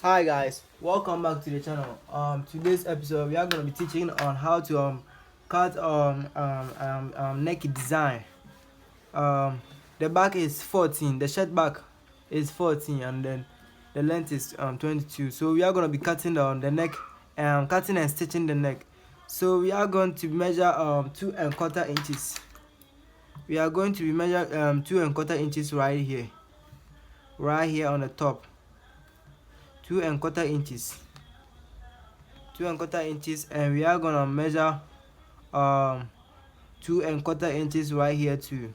Hi guys, welcome back to the channel. Today's episode we are going to be teaching on how to cut neck design. The back is 14, the shirt back is 14, and then the length is 22. So we are going to be cutting the neck, cutting and stitching the neck. So we are going to measure 2¼ inches. We are going to be measure 2¼ inches right here on the top. 2¼ inches, 2¼ inches, and we are gonna measure 2¼ inches right here too,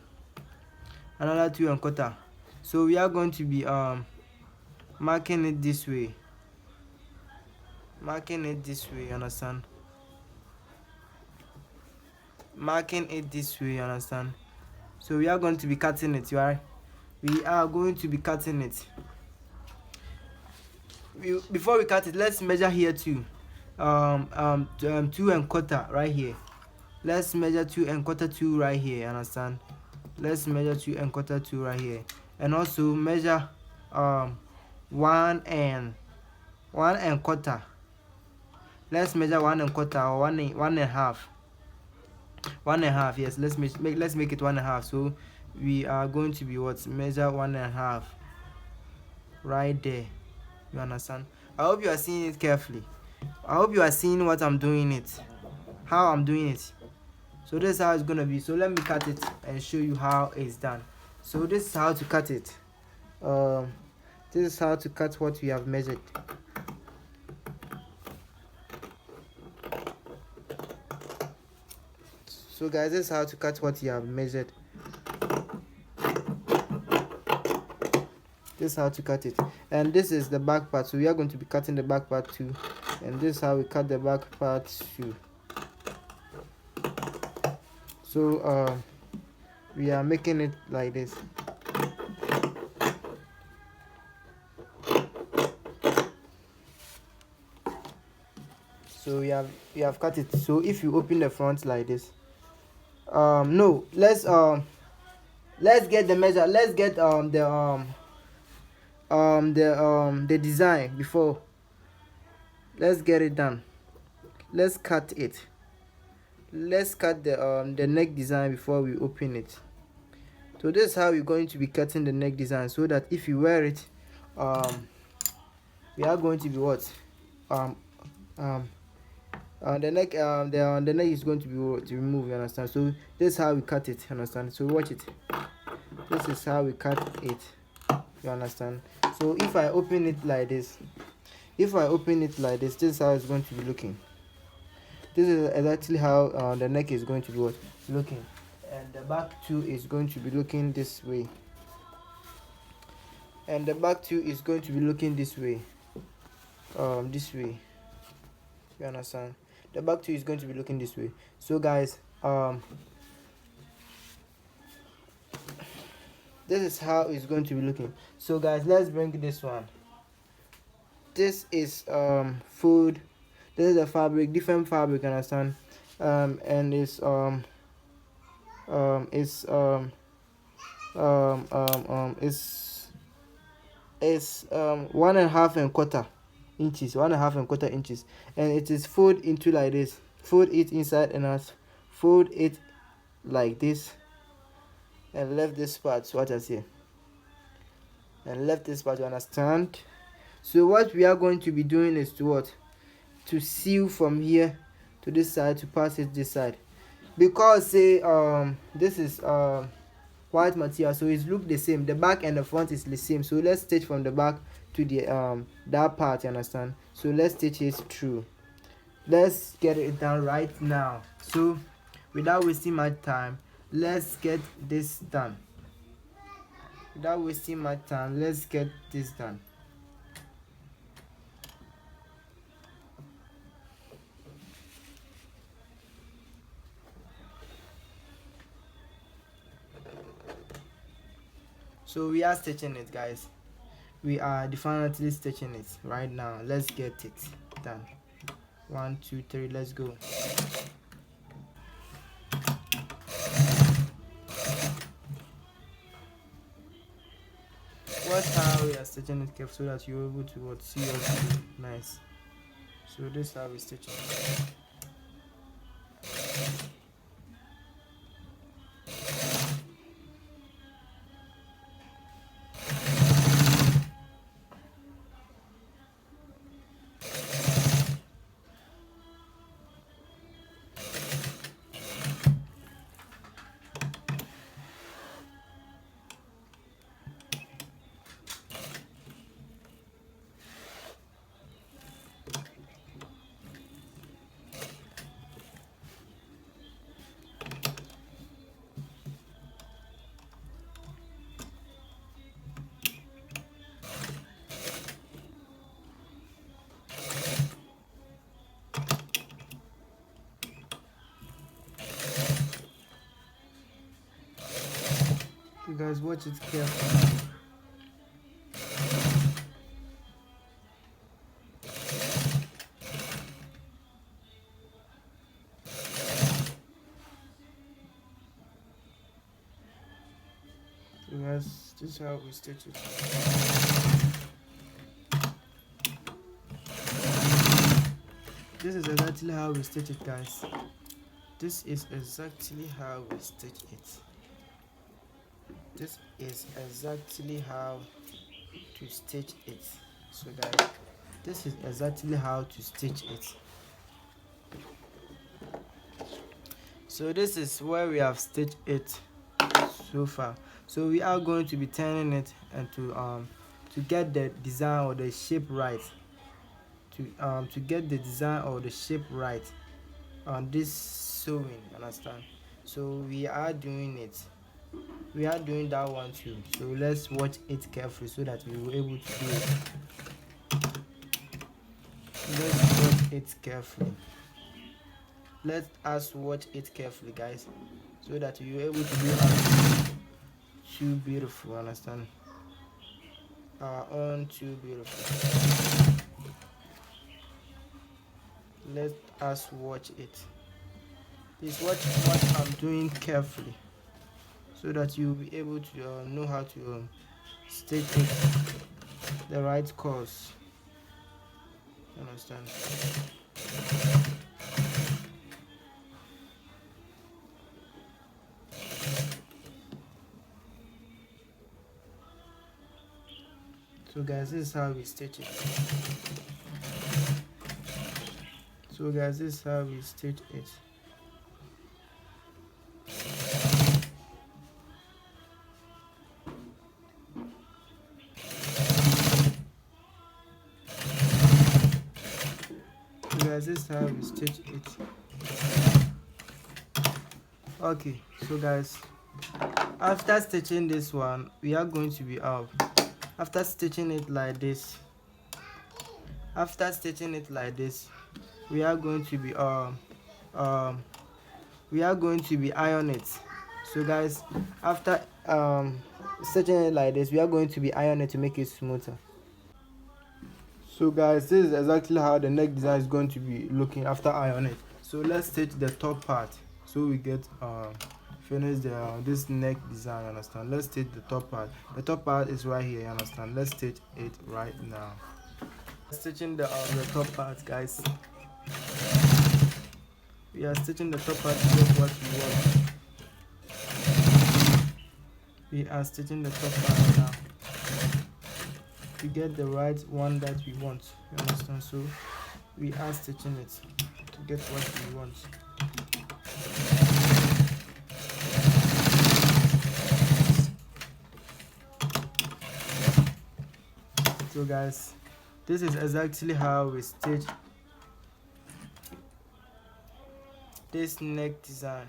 another 2¼ so we are going to be marking it this way, understand, marking it this way, understand. So we are going to be cutting it, right? We are going to be cutting it. Before we cut it, let's measure here too. 2¼ right here. Let's measure 2¼ right here, understand. Let's measure 2¼ right here, and also measure 1¼ let's measure 1¼ or 1.5. Yes, let's make it 1.5. So we are going to be measure 1.5 right there, you understand. I hope you are seeing it carefully. I hope you are seeing what I'm doing it, how I'm doing it. So this is how it's gonna be. So let me cut it and show you how it's done. So this is how to cut it. This is how to cut what we have measured. So guys, this is how to cut what you have measured. This is how to cut it, and this is the back part. So we are going to be cutting the back part too, and this is how we cut the back part too. So we are making it like this. So we have cut it. So if you open the front like this, no, let's get the measure. Let's get the design before. Let's get it done. Let's cut it. Let's cut the neck design before we open it. So this is how we're going to be cutting the neck design, so that if you wear it, we are going to be the neck the neck is going to be removed, you understand. So this is how we cut it, understand. So watch it. This is how we cut it, you understand. So if I open it like this, this is how it's going to be looking. This is exactly how the neck is going to be looking, and the back too is going to be looking this way, and the back too is going to be looking this way, you understand. The back too is going to be looking this way. So guys, this is how it's going to be looking. So guys, let's bring this one. This is food. This is a fabric, different fabric, understand. And it's 1.5 inches, 1.5 inches, and it is fold into like this. Fold it inside and out. Fold it like this, and left this part, what I say, and left this part, you understand. So what we are going to be doing is to sew from here to this side, to pass it this side, because say this is white material, so it look the same. The back and the front is the same. So let's stitch from the back to the that part, you understand. So let's stitch it through. Let's get it done right now. So without wasting my time, let's get this done. Let's get this done. So we are stitching it, guys. We are definitely stitching it right now. Let's get it done. 1 2 3, let's go. What how we are stitching it carefully so that you're able to see your video nice. So this is how we stitch it. You guys watch it carefully. So guys, this is how we stitch it. This is exactly how we stitch it, guys. This is exactly how we stitch it. This is exactly how to stitch it. So guys, this is exactly how to stitch it. So this is where we have stitched it so far. So we are going to be turning it and to get the design or the shape right. To get the design or the shape right on this sewing, understand? So we are doing it. We are doing that one too. So let's watch it carefully so that we will able to do it. Let's watch it carefully. Let us watch it carefully, guys, so that you're able to do it too beautiful, understand? On too beautiful. Let us watch it. Please watch what I'm doing carefully so that you'll be able to know how to stitch it the right course. Understand? So guys, this is how we stitch it. So guys, this is how we stitch it. So guys, this is how we stitch it. Okay, so guys, after stitching this one, we are going to be out. After stitching it like this, we are going to be iron it. So guys, after stitching it like this, we are going to be iron it to make it smoother. So guys, this is exactly how the neck design is going to be looking after ironing it. So let's stitch the top part so we get finish this neck design, understand? Let's stitch the top part. The top part is right here, understand? Let's stitch it right now. Stitching the top part, guys. We are stitching the top part to get what we want. We are stitching the top part now to get the right one that we want, you understand? So we are stitching it to get what we want. So guys, this is exactly how we stitch this neck design.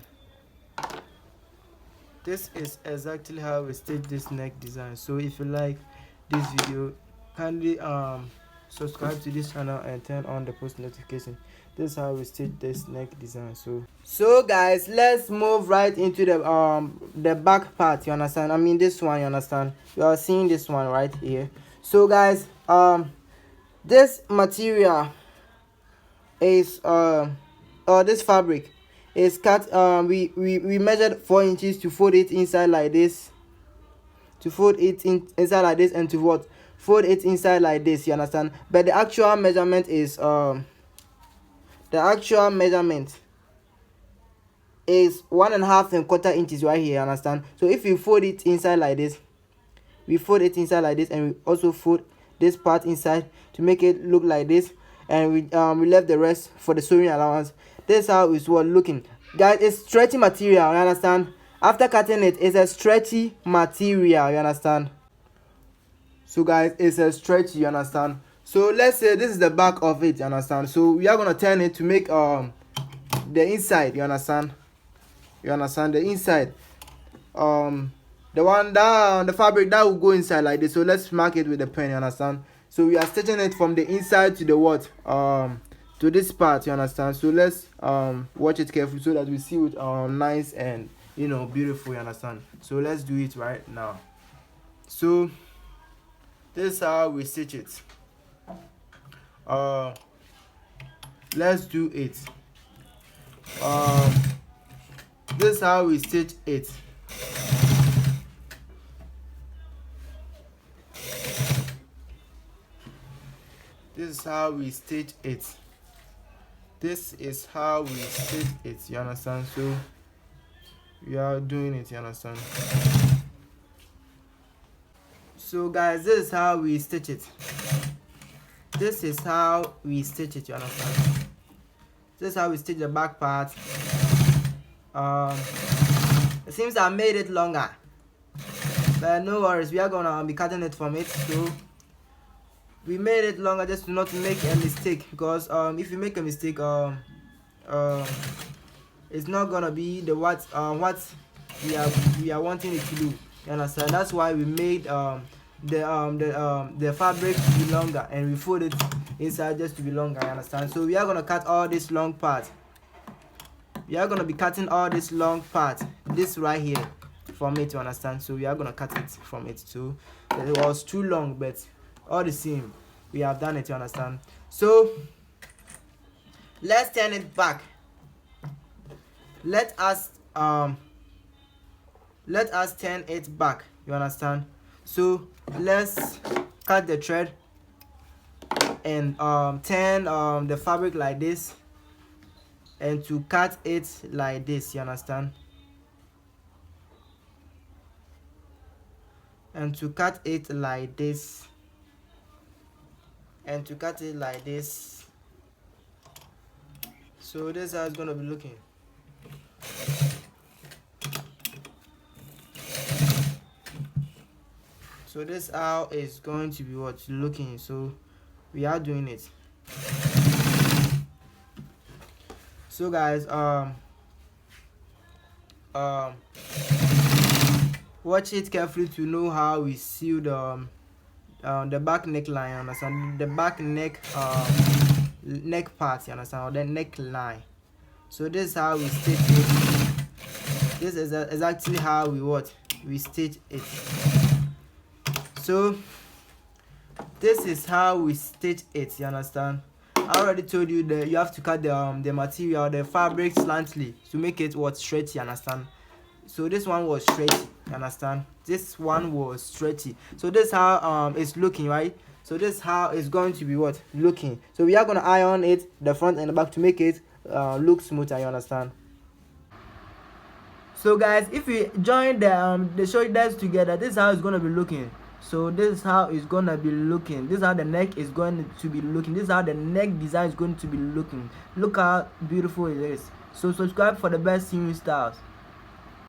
This is exactly how we stitch this neck design. So if you like this video, kindly subscribe to this channel and turn on the post notification. This is how we stitch this neck design. So guys, let's move right into the back part, you understand? I mean this one, you understand? You are seeing this one right here. So guys, this material is this fabric is cut. We measured 4 inches to fold it inside like this, inside like this, and to fold it inside like this, you understand. But the actual measurement is 1.5 and 1/4 inches right here, you understand. So if you fold it inside like this, we fold it inside like this, and we also fold this part inside to make it look like this, and we left the rest for the sewing allowance. This is how it's what looking, guys. It's stretchy material, you understand. After cutting it, it's a stretchy material, you understand. So guys, it's a stretchy, you understand. So let's say this is the back of it, you understand. So we are gonna turn it to make the inside, you understand. You understand the inside, the one that the fabric that will go inside like this. So let's mark it with a pen, you understand. So we are stitching it from the inside to the what to this part, you understand. So let's watch it carefully so that we see it nice and beautiful, you understand. So let's do it right now. So this is how we stitch it. Let's do it. This is how we stitch it. This is how we stitch it. This is how we stitch it, you understand. So we are doing it, you understand. So guys, this is how we stitch it. This is how we stitch it, you understand. This is how we stitch the back part. It seems I made it longer, but no worries, we are gonna be cutting it from it. So we made it longer just to not make a mistake, because if you make a mistake, it's not gonna be the what we are wanting it to do, you understand. That's why we made the fabric to be longer, and we fold it inside just to be longer, you understand. So we are gonna cut all this long part. We are gonna be cutting all this long part, this right here, from it, you understand. So we are gonna cut it from it too. It was too long, but all the same, we have done it, you understand. So let's turn it back. Let us turn it back, you understand. So let's cut the thread and turn the fabric like this, and to cut it like this, you understand. And to cut it like this, and to cut it like this. So this is how it's gonna be looking. So this is how it's going to be looking. So we are doing it. So guys, watch it carefully to know how we sew the back neckline, you understand. The back neck neck part, you understand, or the neckline. So this is how we stitch it. This is exactly how we stitch it. So this is how we stitch it, you understand. I already told you that you have to cut the material, the fabric slightly to make it stretchy, you understand. So this one was stretchy, you understand. This one was stretchy. So this is how it's looking, right? So this is how it's going to be looking. So we are gonna iron it, the front and the back, to make it look smoother, you understand. So guys, if we join the shoulders together, this is how it's gonna be looking. So this is how it's gonna be looking. This is how the neck is going to be looking. This is how the neck design is going to be looking. Look how beautiful it is. So subscribe for the best sewing styles.